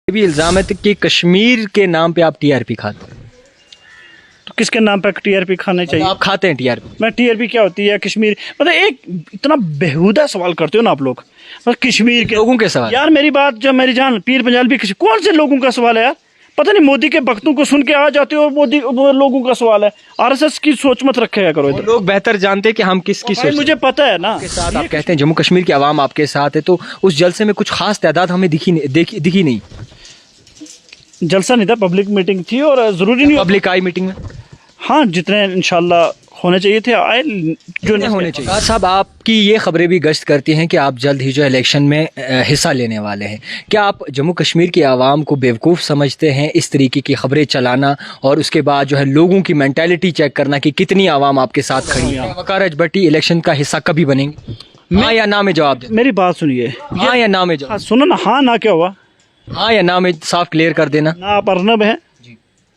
ये भी इल्ज़ाम है कि कश्मीर के नाम पे आप टीआरपी खाते हैं। तो किसके नाम पर टीआरपी खाने चाहिए? आप खाते हैं टीआरपी? मैं टीआरपी क्या होती है कश्मीर, मतलब एक इतना बेहुदा सवाल करते हो ना आप लोग, मतलब कश्मीर के लोगों के सवाल। यार मेरी बात जो मेरी जान पीर पंजाबी कौन से लोगों का सवाल है यार? पता नहीं मोदी के भक्तों को सुन के आ जाते हो, मोदी वो लोगों का सवाल है। आरएसएस की सोच मत रखेगा करो इधर। लोग बेहतर जानते हैं कि हम किसकी सोच। मुझे पता है ना। के साथ आप कहते हैं जम्मू कश्मीर की आवाम आपके साथ है, तो उस जलसे में कुछ खास तादाद हमें दिखी नहीं। जलसा नहीं था, पब्लिक मीटिंग थी और जरूरी नहीं पब्लिक आई मीटिंग में। हाँ जितने इंशाल्लाह होने चाहिए थे आए, जो नहीं होने चाहिए। वकार साहब, आपकी ये खबरें भी गश्त करती हैं कि आप जल्द ही जो इलेक्शन में हिस्सा लेने वाले हैं। क्या आप जम्मू कश्मीर की आवाम को बेवकूफ़ समझते हैं इस तरीके की खबरें चलाना और उसके बाद जो है लोगों की मेंटालिटी चेक करना कि कितनी आवाम आपके साथ खड़ी है? वकार अजबटी इलेक्शन का हिस्सा कभी बनेंगे? हाँ या ना में जवाब दें। मेरी बात सुनिए, हाँ या ना में जवाब। सुनो ना, हाँ ना क्या हुआ, हाँ या ना में साफ क्लियर कर देना। ना आप अर्नब हैं,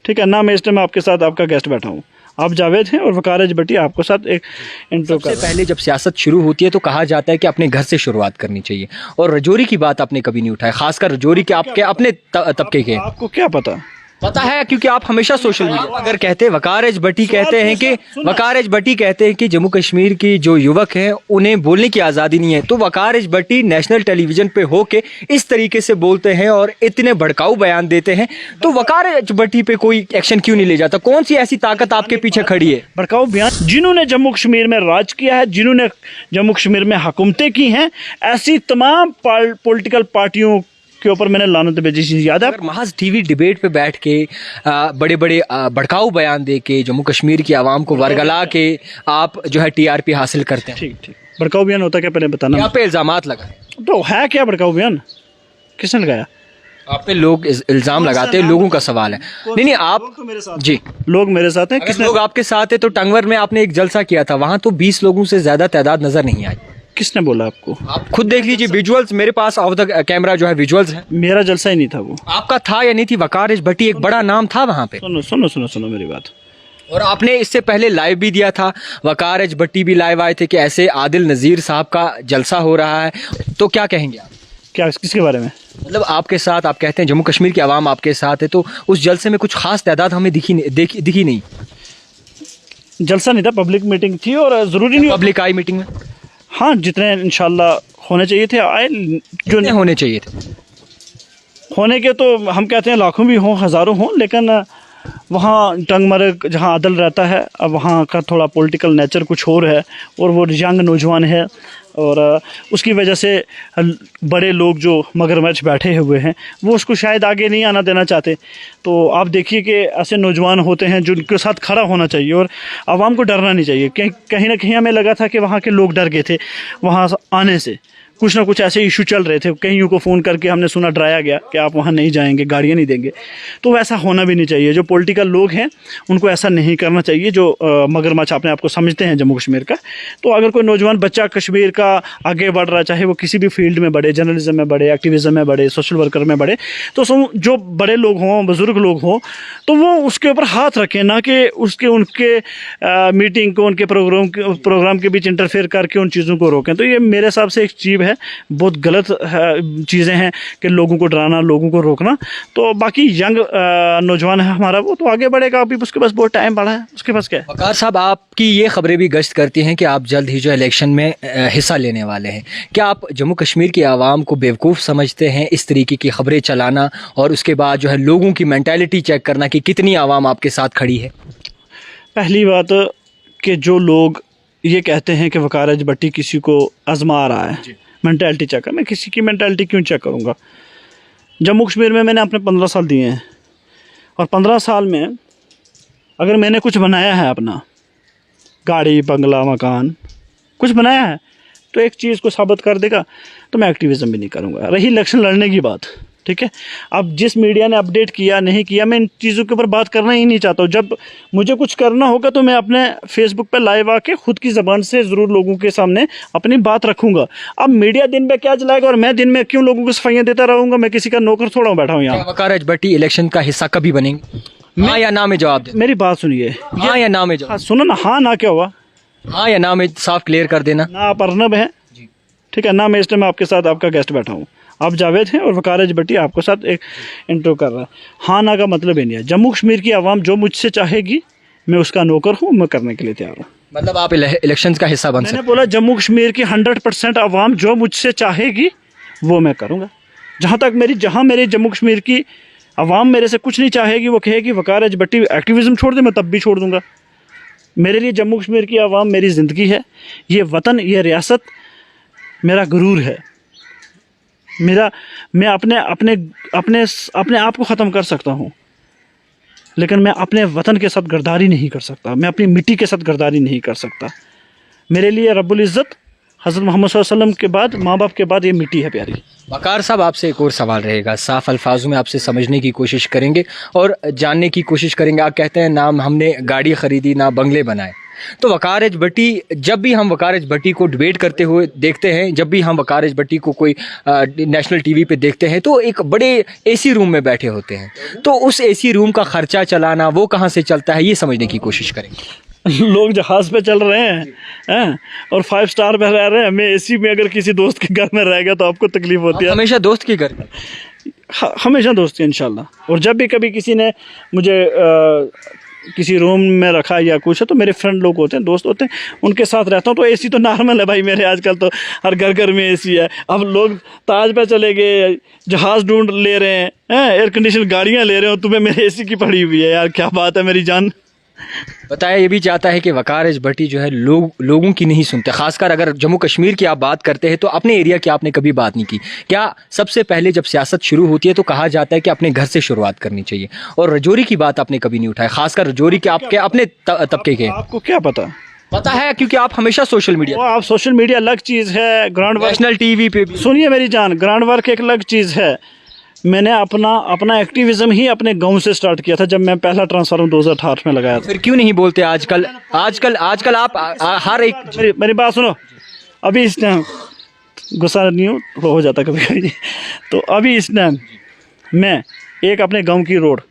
ठीक है ना, मैं इस टाइम आपके साथ आपका गेस्ट बैठा हूँ, आप जावेद हैं और वकार अजबटी आपको साथ एक इंट्रो कर। सबसे पहले जब सियासत शुरू होती है तो कहा जाता है कि अपने घर से शुरुआत करनी चाहिए, और रजौरी की बात आपने कभी नहीं उठाया, खासकर रजौरी के आपके अपने तबके के। आपको क्या पता है क्योंकि आप हमेशा सोशल मीडिया अगर कहते हैं वकार अजबटी कहते हैं कि जम्मू कश्मीर की जो युवक हैं उन्हें बोलने की आज़ादी नहीं है, तो वकार अजबटी नेशनल टेलीविजन पे होके इस तरीके से बोलते हैं और इतने भड़काऊ बयान देते हैं, तो वकार अजबटी पे कोई एक्शन क्यों नहीं ले जाता? कौन सी ऐसी ताकत आपके पीछे खड़ी है? भड़काऊ बयान जिन्होंने जम्मू कश्मीर में राज किया है, जिन्होंने जम्मू कश्मीर में हुकूमतें की हैं, ऐसी तमाम पॉलिटिकल पार्टियों के ऊपर मैंने लानत भेजी चीज़ याद है। महज टीवी डिबेट पे बैठ के बड़े बड़े भड़काऊ बयान दे के जम्मू कश्मीर की आवाम को वरगला के आप जो है टीआरपी हासिल करते हैं। ठीक भड़काऊ बयान होता क्या पहले बताना। यहाँ पे इल्जामात लगा तो है क्या भड़काऊ बयान, किसने लगाया? आप पे लोग इल्जाम लगाते हैं, लोगों का सवाल है। नहीं आप जी, लोग मेरे साथ हैं। किसने लोग आपके साथ है? तो टंगवर में आपने एक जलसा किया था, वहां तो 20 लोगों से ज्यादा तादाद नजर नहीं आई। किसने बोला आपको? आप खुद देख लीजिए विजुअल्स, मेरे पास ऑफ द कैमरा जो है विजुअल्स हैं। मेरा जलसा ही नहीं था वो। आपका था या नहीं थी? वकार अजबटी एक बड़ा नाम था वहां पे। सुनो मेरी बात। और आपने इससे पहले लाइव भी दिया था, वकार अजबटी भी लाइव आए थे कि ऐसे आदिल नज़ीर साहब का जलसा हो रहा है, तो क्या कहेंगे आप? क्या किसके बारे में? मतलब आपके साथ, आप कहते हैं जम्मू कश्मीर की आवाम आपके साथ है, तो उस जलसे में कुछ खास तादाद हमें दिखी नहीं। जलसा नहीं था, पब्लिक मीटिंग थी और जरूरी नहीं पब्लिक आई मीटिंग में। हाँ जितने इंशाल्लाह होने चाहिए थे आए, जो नहीं होने चाहिए थे। होने के तो हम कहते हैं लाखों भी हों, हज़ारों हों, लेकिन वहाँ टंगमर्ग जहाँ अदल रहता है, अब वहाँ का थोड़ा पॉलिटिकल नेचर कुछ और है, और वो यंग नौजवान है, और उसकी वजह से बड़े लोग जो मगरमच्छ बैठे हुए हैं वो उसको शायद आगे नहीं आना देना चाहते। तो आप देखिए कि ऐसे नौजवान होते हैं जिनके साथ खड़ा होना चाहिए, और आवाम को डरना नहीं चाहिए। कहीं ना कहीं हमें लगा था कि वहाँ के लोग डर गए थे वहाँ आने से, कुछ ना कुछ ऐसे इशू चल रहे थे, कहीं को फ़ोन करके हमने सुना, डराया गया कि आप वहाँ नहीं जाएंगे, गाड़ियाँ नहीं देंगे। तो वैसा होना भी नहीं चाहिए। जो पॉलिटिकल लोग हैं उनको ऐसा नहीं करना चाहिए, जो मगरमच्छ अपने आप को समझते हैं जम्मू कश्मीर का। तो अगर कोई नौजवान बच्चा कश्मीर का आगे बढ़ रहा है, चाहे वो किसी भी फील्ड में बढ़े, जर्नलिज्म में बढ़े, एक्टिविज़म में बढ़े, सोशल वर्कर में बढ़े, तो जो बड़े लोग हों, बुज़ुर्ग लोग हों, तो वो उसके ऊपर हाथ रखें, ना कि उनके मीटिंग को, उनके प्रोग्राम के बीच इंटरफेयर करके उन चीज़ों को रोकें। तो ये मेरे हिसाब से एक चीज़ है, बहुत गलत चीज़ें हैं कि लोगों को डराना, लोगों को रोकना। तो बाकी यंग नौजवान है हमारा, वो तो आगे बढ़ेगा, अभी उसके पास बहुत टाइम पड़ा है, उसके पास क्या है। वकार साहब, आपकी ये खबरें भी गश्त करती हैं कि आप जल्द ही जो इलेक्शन में हिस्सा लेने वाले हैं। क्या आप जम्मू कश्मीर की आवाम को बेवकूफ़ समझते हैं इस तरीके की खबरें चलाना और उसके बाद जो है लोगों की मेंटालिटी चेक करना कि कितनी आवाम आपके साथ खड़ी है? पहली बात कि जो लोग ये कहते हैं कि वकार अजबटी किसी को आजमा रहा है, मेंटालिटी चेक कर, मैं किसी की मेंटालिटी क्यों चेक करूँगा? जम्मू कश्मीर में मैंने अपने 15 साल दिए हैं, और 15 साल में अगर मैंने कुछ बनाया है, अपना गाड़ी, बंगला, मकान कुछ बनाया है, तो एक चीज़ को साबित कर देगा, तो मैं एक्टिविज़म भी नहीं करूँगा। रही इलेक्शन लड़ने की बात, ठीक है, अब जिस मीडिया ने अपडेट किया नहीं किया, मैं इन चीज़ों के ऊपर बात करना ही नहीं चाहता हूँ। जब मुझे कुछ करना होगा तो मैं अपने फेसबुक पे लाइव आके खुद की ज़बान से ज़रूर लोगों के सामने अपनी बात रखूँगा। अब मीडिया दिन में क्या चलाएगा, और मैं दिन में क्यों लोगों को सफाइयाँ देता रहूँगा? मैं किसी का नौकर थोड़ा बैठा हूँ यहाँ। वकार अजबटी इलेक्शन का हिस्सा कभी बनेंगे? हाँ या ना में जवाब दें। मेरी बात सुनिए, हाँ या ना में जवाब। सुनो ना, हाँ ना क्या हुआ, हाँ या ना में साफ क्लियर कर देना। ना आप अर्नब हैं, ठीक है ना, मैं इस टाइम आपके साथ आपका गेस्ट बैठा हूँ, आप जावेद हैं और वकार भट्टी आपके साथ एक इंट्रो कर रहा है। हाँ ना का मतलब ये नहीं है। जम्मू कश्मीर की आवाम जो मुझसे चाहेगी मैं उसका नौकर हूँ, मैं करने के लिए तैयार हूँ। मतलब आप इलेक्शंस का हिस्सा बन मैंने सकते बोला जम्मू कश्मीर की 100% आवाम जो मुझसे चाहेगी वो मैं करूँगा। जहाँ मेरी जम्मू कश्मीर की आवाम मेरे से कुछ नहीं चाहेगी, वो कहेगी वकार भट्टी एक्टिविज़म छोड़ दे, मैं तब भी छोड़ दूँगा। मेरे लिए जम्मू कश्मीर की आवाम मेरी ज़िंदगी है, ये वतन, ये रियासत मेरा गुरूर है। मैं अपने आप को ख़त्म कर सकता हूँ, लेकिन मैं अपने वतन के साथ गद्दारी नहीं कर सकता, मैं अपनी मिट्टी के साथ गद्दारी नहीं कर सकता। मेरे लिए रब्बुल इज़्ज़त हज़रत मोहम्मद सल्लल्लाहु अलैहि वसल्लम के बाद, माँ बाप के बाद ये मिट्टी है प्यारी। वकार साहब, आपसे एक और सवाल रहेगा, साफ अल्फाजों में आपसे समझने की कोशिश करेंगे और जानने की कोशिश करेंगे। आप कहते हैं ना हमने गाड़ी खरीदी ना बंगले बनाए, तो वकार भट्टी, जब भी हम वकार भट्टी को डिबेट करते हुए देखते हैं, जब भी हम वकार भट्टी को कोई नेशनल टीवी पे देखते हैं, तो एक बड़े एसी रूम में बैठे होते हैं। तो उस एसी रूम का खर्चा चलाना वो कहाँ से चलता है, ये समझने की कोशिश करेंगे। लोग जहाज़ पे चल रहे हैं और 5 स्टार पे रह रहे हैं। मैं एसी में अगर किसी दोस्त के घर में रह गया तो आपको तकलीफ होती है। हमेशा दोस्त के घर, हमेशा दोस्त इंशाल्लाह। और जब भी कभी किसी ने मुझे किसी रूम में रखा या कुछ है तो मेरे फ्रेंड लोग होते हैं, दोस्त होते हैं, उनके साथ रहता हूँ। तो एसी तो नॉर्मल है भाई मेरे, आजकल तो हर घर में एसी है। अब लोग ताज पे चले गए, जहाज़ ढूंढ ले रहे हैं, एयर कंडीशन गाड़ियाँ ले रहे हो, तुम्हें मेरे एसी की पड़ी हुई है यार, क्या बात है मेरी जान। बताया ये भी चाहता है कि वकार भट्टी जो है लोगों की नहीं सुनते। खासकर अगर जम्मू कश्मीर की आप बात करते हैं तो अपने एरिया की आपने कभी बात नहीं की। क्या सबसे पहले जब सियासत शुरू होती है तो कहा जाता है कि अपने घर से शुरुआत करनी चाहिए, और रजौरी की बात आपने कभी नहीं उठाया, खासकर रजौरी के आपके अपने तबके के। आपको क्या पता है क्योंकि आप हमेशा सोशल मीडिया, आप सोशल मीडिया अलग चीज़ है, ग्राउंड वर्क नेशनल टीवी पे भी। सुनिए मेरी जान, ग्राउंड वर्क एक अलग चीज़ है। मैंने अपना एक्टिविज्म ही अपने गांव से स्टार्ट किया था, जब मैं पहला ट्रांसफार्मर 2008 में लगाया था। फिर क्यों नहीं बोलते आजकल आप हर एक मेरी बात सुनो। अभी इस टाइम गुस्सा नहीं हो जाता कभी कभी, तो अभी इस टाइम मैं एक अपने गांव की रोड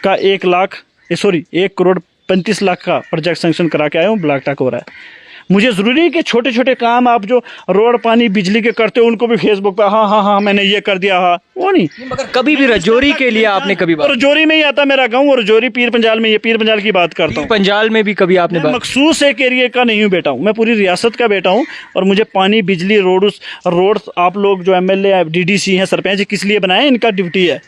का 1 करोड़ 35 लाख का प्रोजेक्ट सैंक्शन करा के आया हूँ। ब्लॉक टॉक हो रहा है। मुझे ज़रूरी है कि छोटे छोटे काम आप जो रोड पानी बिजली के करते हो उनको भी फेसबुक पे हाँ मैंने ये कर दिया, हाँ वो नहीं। मगर कभी भी रजौरी के लिए आपने कभी बात, रजौरी में ही आता मेरा गांव, और रजौरी पीर पंजाल में, ये पीर पंजाल की बात करता हूँ। पंजाल में भी कभी आपने बात, मखसूस एक एरिया का नहीं हूँ बेटा हूँ, मैं पूरी रियासत का बेटा हूँ। और मुझे पानी बिजली रोड आप लोग जो MLA DDC हैं, सरपंच, किस लिए बनाए, इनका ड्यूटी है,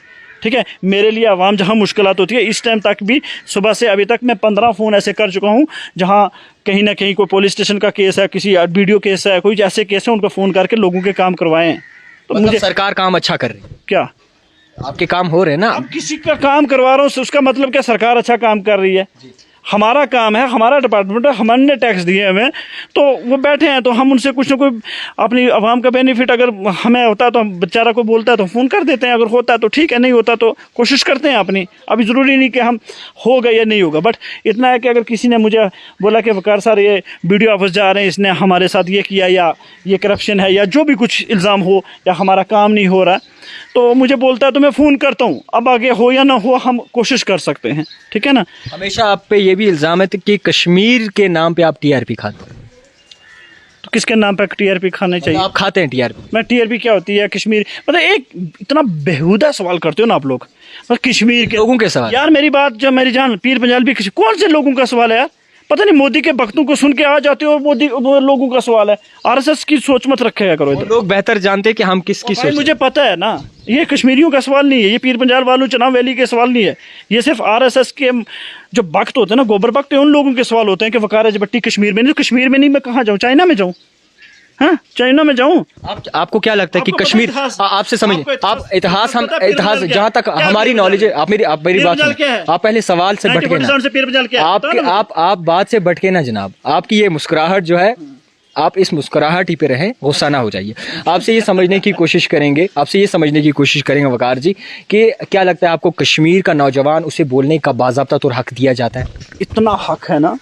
ठीक है। मेरे लिए आवाम जहाँ मुश्किलात होती है, इस टाइम तक भी सुबह से अभी तक मैं 15 फ़ोन ऐसे कर चुका हूँ जहाँ कहीं ना कहीं कोई पुलिस स्टेशन का केस है, किसी वीडियो केस है, कोई ऐसे केस है, उनको फ़ोन करके लोगों के काम करवाए हैं। तो मतलब मुझे सरकार काम अच्छा कर रही है, क्या आपके काम हो रहे हैं ना। अब किसी का काम करवा रहा हूँ उसका मतलब क्या सरकार अच्छा काम कर रही है? हमारा काम है, हमारा डिपार्टमेंट है, हमने टैक्स दिए हमें, तो वो बैठे हैं, तो हम उनसे कुछ ना कोई अपनी आवाम का बेनिफिट अगर हमें होता है तो हम, बेचारा को बोलता है तो फ़ोन कर देते हैं, अगर होता है तो ठीक है, नहीं होता तो कोशिश करते हैं अपनी। अभी ज़रूरी नहीं कि हम होगा या नहीं होगा, बट इतना है कि अगर किसी ने मुझे बोला कि वकार सर ये वीडियो ऑफिस जा रहे हैं, इसने हमारे साथ ये किया, या ये करप्शन है, या जो भी कुछ इल्ज़ाम हो, या हमारा काम नहीं हो रहा, तो मुझे बोलता है तो मैं फ़ोन करता हूँ। अब आगे हो या ना हो हम कोशिश कर सकते हैं, ठीक है ना। हमेशा आप पे ये भी इल्ज़ाम है कि कश्मीर के नाम पे आप TRP खाते हैं, तो किसके नाम पर TRP खाने चाहिए? आप खाते हैं TRP? मैं TRP क्या होती है, कश्मीर, मतलब एक इतना बेहुदा सवाल करते हो ना आप लोग, मतलब कश्मीर के लोगों के सवाल। यार मेरी बात, जब मेरी जान, पीर पंजाल भी कौन से लोगों का सवाल है यार? पता नहीं, मोदी के भक्तों को सुन के आ जाते हो, मोदी वो लोगों का सवाल है। RSS की सोच मत रखेगा करो इधर। लोग बेहतर जानते हैं कि हम किसकी सोच। मुझे पता है ना, ये कश्मीरियों का सवाल नहीं है, ये पीर पंजाल वालों, चनाब वैली के सवाल नहीं है, ये सिर्फ RSS के जो भक्त होते हैं ना, गोबर भक्त, उन लोगों के सवाल होते हैं कि वकार भट्टी कश्मीर में नहीं। तो कश्मीर में नहीं, मैं कहाँ जाऊँ? चाइना में जाऊँ? हाँ, चाइना में जाऊँ? आपको क्या लगता है कि कश्मीर, आपसे समझिए, आप इतिहास, हम इतिहास जहाँ तक हमारी नॉलेज है, आप मेरी बात सुनिए, आप पहले सवाल से भटके ना, आप बात से भटके ना जनाब। आपकी ये मुस्कुराहट जो है, आप इस मुस्कुराहट ही पे रहें, गुस्सा ना हो जाइए। आपसे ये समझने की कोशिश करेंगे वकार जी कि क्या लगता है आपको, कश्मीर का नौजवान, उसे बोलने का बाज़ाब्ता तौर हक दिया जाता है? इतना हक है ना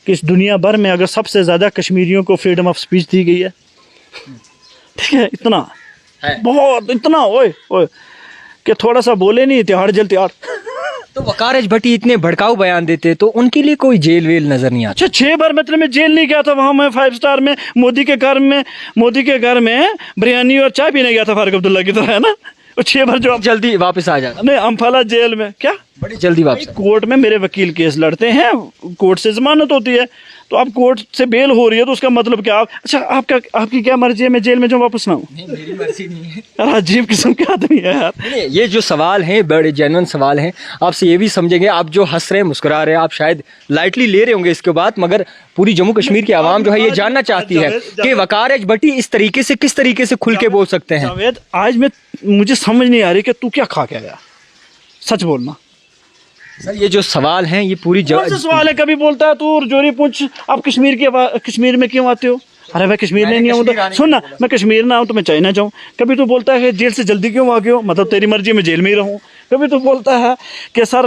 कि इस दुनिया भर में अगर सबसे ज़्यादा कश्मीरियों को फ्रीडम ऑफ स्पीच दी गई है, ठीक है, इतना है, बहुत इतना ओए कि थोड़ा सा बोले नहीं, तिहाड़ जल तिहाड़ तो वकार एच भट्टी इतने भड़काऊ बयान देते तो उनके लिए कोई जेल वेल नजर नहीं आता। अच्छा 6 बार मतलब मैं जेल नहीं गया था, वहाँ मैं 5 स्टार में मोदी के घर में बिरयानी और चाय पीने गया था फारूक अब्दुल्ला की तरह, है ना। और 6 बार जो जल्दी वापस आ जाता, नहीं अम्फाला जेल में क्या बड़ी जल्दी वापस। कोर्ट में मेरे वकील केस लड़ते हैं, कोर्ट से जमानत होती है, तो अब कोर्ट से बेल हो रही है तो उसका मतलब क्या। अच्छा आपकी क्या मर्जी है मैं जेल में जाऊँ वापस ना आऊँ? नहीं, मेरी मर्जी नहीं है। यार अजीब किस्म के आदमी है यार। नहीं, ये जो सवाल हैं बड़े जेन्युइन सवाल हैं, आपसे ये भी समझेंगे। आप जो हंस रहे हैं मुस्कुरा रहे हैं, आप शायद लाइटली ले रहे होंगे इसके बाद, मगर पूरी जम्मू कश्मीर की आवाम जो है ये जानना चाहती है कि वकार एच भट्टी इस तरीके से किस तरीके से खुल के बोल सकते हैं। जावेद आज मुझे समझ नहीं आ रही कि तू क्या खा के आया, सच बोलना। सर ये जो सवाल हैं ये पूरी कौन सा सवाल है? कभी बोलता है तू जोरी पूछ आप कश्मीर में क्यों आते हो? अरे मैं कश्मीर नहीं आऊँ तो सुन ना, मैं कश्मीर ना आऊँ तो मैं चाइना जाऊँ। कभी तो बोलता है जेल से जल्दी क्यों आ गए हो, मतलब तेरी मर्जी में जेल में ही रहूँ। कभी तो बोलता है कि सर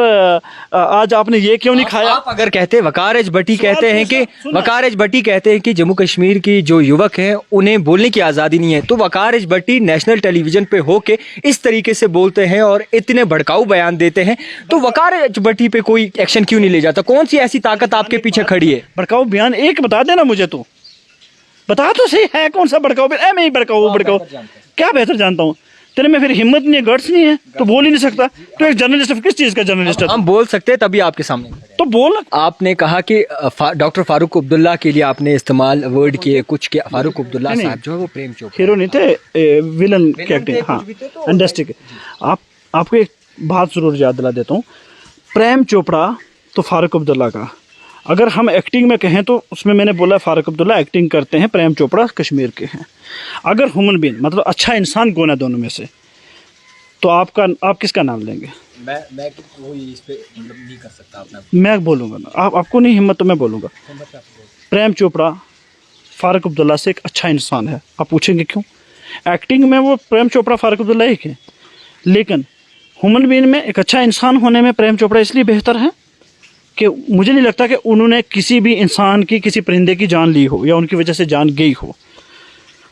आज आपने ये क्यों नहीं खाया। आप अगर कहते वकार एच भट्टी कहते हैं कि वकार एच भट्टी कहते हैं कि जम्मू कश्मीर की जो युवक हैं उन्हें बोलने की आज़ादी नहीं है, तो वकार एच भट्टी नेशनल टेलीविजन पे होके इस तरीके से बोलते हैं और इतने भड़काऊ बयान देते हैं, तो वकार एच भट्टी पे कोई एक्शन क्यों नहीं ले जाता? कौन सी ऐसी ताकत आपके पीछे खड़ी है? भड़काऊ बयान एक बता देना मुझे, तो बता तो सही है कौन सा भड़काऊ बयान। मैं ही भड़काऊ क्या बेहतर जानता हूँ? तेरे में फिर हिम्मत नहीं है, गट्स नहीं है, तो बोल ही नहीं सकता। तो एक जर्नलिस्ट किस चीज का जर्नलिस्ट है? हम बोल सकते हैं तभी आपके सामने तो बोल। आपने कहा कि डॉक्टर फारूक अब्दुल्ला के लिए आपने इस्तेमाल वर्ड किए कुछ के। फारूक अब्दुल्ला साहब जो है वो प्रेम चोपड़ा हीरो नहीं थे, विलन की एक्टिंग, हाँ इंडस्ट्री। आपको एक बात जरूर याद दिला देता हूँ, प्रेम चोपड़ा तो फारूक अब्दुल्ला का, अगर हम एक्टिंग में कहें तो उसमें मैंने बोला फारूक अब्दुल्ला एक्टिंग करते हैं, प्रेम चोपड़ा कश्मीर के हैं। अगर ह्यूमन बीइंग मतलब अच्छा इंसान कौन है दोनों में से, तो आप किसका नाम लेंगे? मैं वही इस पे मतलब नहीं कर सकता अपना। मैं बोलूँगा ना, आपको नहीं हिम्मत तो मैं बोलूँगा। प्रेम चोपड़ा फारूक अब्दुल्ला से एक अच्छा इंसान है। आप पूछेंगे क्यों? एक्टिंग में वो प्रेम चोपड़ा फारूक अब्दुल्ला एक है, लेकिन ह्यूमन बीइंग में एक अच्छा इंसान होने में प्रेम चोपड़ा इसलिए बेहतर है कि मुझे नहीं लगता कि उन्होंने किसी भी इंसान की, किसी परिंदे की जान ली हो या उनकी वजह से जान गई हो।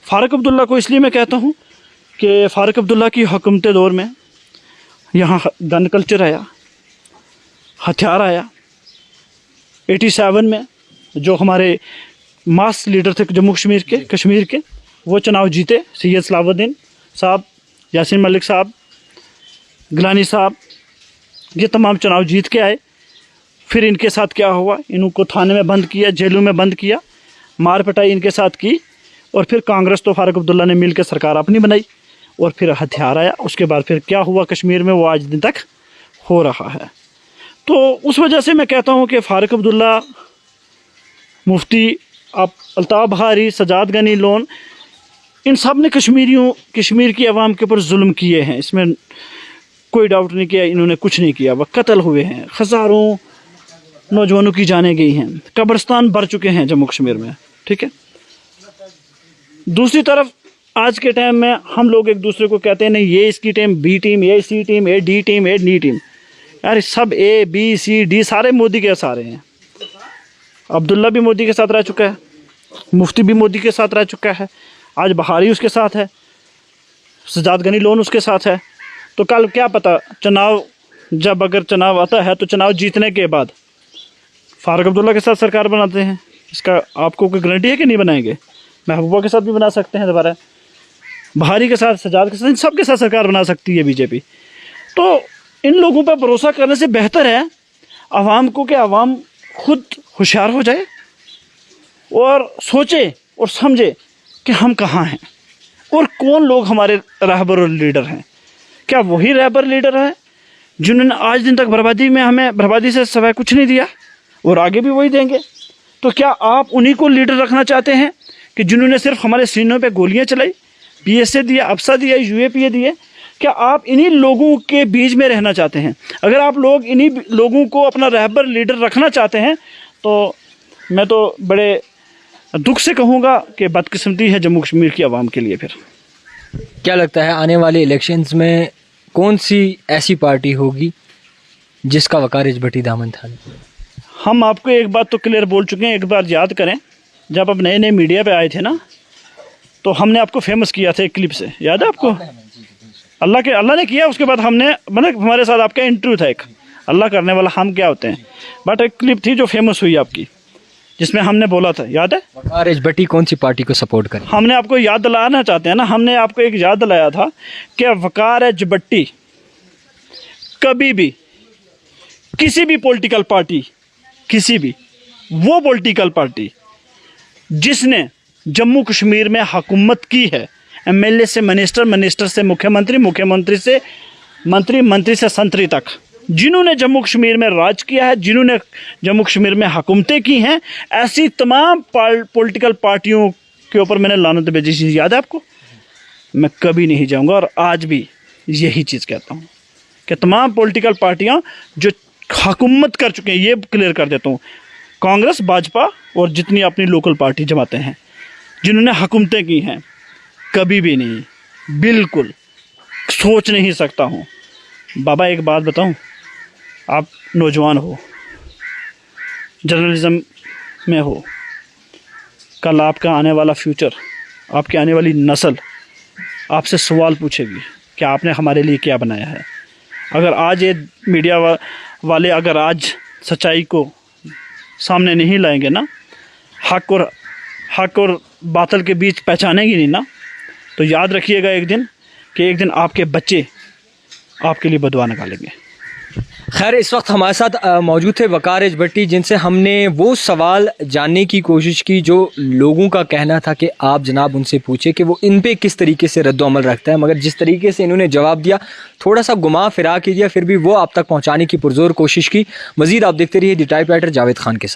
फारूक अब्दुल्ला को इसलिए मैं कहता हूँ कि फारूक अब्दुल्ला की हुकूमत दौर में यहाँ गन कल्चर आया, हथियार आया। 87 में जो हमारे मास लीडर थे जम्मू कश्मीर के वो चुनाव जीते, सैयद सलाउद्दीन साहब, यासीन मलिक साहब, गिलानी साहब, ये तमाम चुनाव जीत के आए। फिर इनके साथ क्या हुआ, इनको थाने में बंद किया, जेलों में बंद किया, मार पिटाई इनके साथ की, और फिर कांग्रेस तो फारूक अब्दुल्ला ने मिलकर सरकार अपनी बनाई, और फिर हथियार आया। उसके बाद फिर क्या हुआ कश्मीर में वो आज दिन तक हो रहा है। तो उस वजह से मैं कहता हूँ कि फारूक अब्दुल्ला, मुफ्ती अल्ताफ़ बहारी, सजाद गनी लोन, इन सब ने कश्मीर की आवाम के ऊपर जुल्म किए हैं, इसमें कोई डाउट नहीं किया। इन्होंने कुछ नहीं किया, वह कत्ल हुए हैं, हज़ारों नौजवानों की जानें गई हैं, कब्रिस्तान भर चुके हैं जम्मू कश्मीर में, ठीक है। दूसरी तरफ आज के टाइम में हम लोग एक दूसरे को कहते हैं नहीं ये इसकी टीम, बी टीम, ये सी टीम, ये डी टीम, ये नी टीम। यार सब ए बी सी डी सारे मोदी के सारे हैं। अब्दुल्ला भी मोदी के साथ रह चुका है, मुफ्ती भी मोदी के साथ रह चुका है, आज बहारी उसके साथ है, सजाद गनी लोन उसके साथ है। तो कल क्या पता जब अगर चुनाव आता है तो चुनाव जीतने के बाद फारूक अब्दुल्ला के साथ सरकार बनाते हैं, इसका आपको कोई गारंटी है कि नहीं बनाएंगे? महबूबा के साथ भी बना सकते हैं दोबारा, बहारी के साथ, सजाद के साथ, इन सब के साथ सरकार बना सकती है बीजेपी। तो इन लोगों पर भरोसा करने से बेहतर है आवाम को कि आवाम खुद होशियार हो जाए और सोचे और समझे कि हम कहाँ हैं और कौन लोग हमारे रहबर और लीडर हैं। क्या वही रहबर लीडर है जिन्होंने आज दिन तक बर्बादी से सिवाय कुछ नहीं दिया और आगे भी वही देंगे? तो क्या आप उन्हीं को लीडर रखना चाहते हैं कि जिन्होंने सिर्फ हमारे सीनों पे गोलियां चलाई, पीएसए दिया, अफसा दिया, यूएपीए दिए? क्या आप इन्हीं लोगों के बीच में रहना चाहते हैं? अगर आप लोग इन्हीं लोगों को अपना रहबर लीडर रखना चाहते हैं तो मैं तो बड़े दुख से कहूँगा कि बदकिस्मती है जम्मू कश्मीर की आवाम के लिए। फिर क्या लगता है आने वाले इलेक्शंस में कौन सी ऐसी पार्टी होगी जिसका वकार एच भट्टी दामन थामे? हम आपको एक बात तो क्लियर बोल चुके हैं, एक बार याद करें, जब आप नए मीडिया पे आए थे ना तो हमने आपको फेमस किया था एक क्लिप से, याद है आपको? अल्लाह ने किया। उसके बाद हमने मतलब हमारे साथ आपका इंटरव्यू था एक, अल्लाह करने वाला, हम क्या होते हैं। बट एक क्लिप थी जो फेमस हुई आपकी, जिसमें हमने बोला था, याद है? वकार एच भट्टी कौन सी पार्टी को सपोर्ट करें? हमने आपको याद दिलाना चाहते हैं ना, हमने आपको एक याद दिलाया था कि वकार एच भट्टी कभी भी किसी भी पॉलिटिकल पार्टी, किसी भी वो पॉलिटिकल पार्टी जिसने जम्मू कश्मीर में हुकूमत की है, एमएलए से मिनिस्टर, मिनिस्टर से मुख्यमंत्री, मुख्यमंत्री से मंत्री, मंत्री से संतरी तक, जिन्होंने जम्मू कश्मीर में राज किया है, जिन्होंने जम्मू कश्मीर में हुकूमतें की हैं, ऐसी तमाम पॉलिटिकल पार्टियों के ऊपर मैंने लानत भेजी चीज़ याद है आपको? मैं कभी नहीं जाऊंगा और आज भी यही चीज़ कहता हूँ कि तमाम पॉलिटिकल पार्टियाँ जो हुकूमत कर चुके हैं, ये क्लियर कर देता हूँ, कांग्रेस, भाजपा और जितनी अपनी लोकल पार्टी जमाते हैं, जिन्होंने हुकूमतें की हैं, कभी भी नहीं, बिल्कुल सोच नहीं सकता हूँ। बाबा एक बात बताऊँ, आप नौजवान हो, जर्नलिज्म में हो, कल आपका आने वाला फ्यूचर, आपकी आने वाली नस्ल आपसे सवाल पूछेगी कि आपने हमारे लिए क्या बनाया है। अगर आज ये मीडिया वाले अगर आज सच्चाई को सामने नहीं लाएंगे ना, हक और बातिल के बीच पहचानेंगे नहीं ना, तो याद रखिएगा एक दिन आपके बच्चे आपके लिए बदुआ निकालेंगे। खैर, इस वक्त हमारे साथ मौजूद थे वकार एच भट्टी, जिनसे हमने वो सवाल जानने की कोशिश की जो लोगों का कहना था कि आप जनाब उनसे पूछे कि वो इन पे किस तरीके से रद्द-ओ-अमल रखता है, मगर जिस तरीके से इन्होंने जवाब दिया, थोड़ा सा घुमा फिरा के दिया, फिर भी वो आप तक पहुँचाने की पुरजोर कोशिश की। मज़ीद आप देखते रहिए द टाइपराइटर जावेद खान के साथ।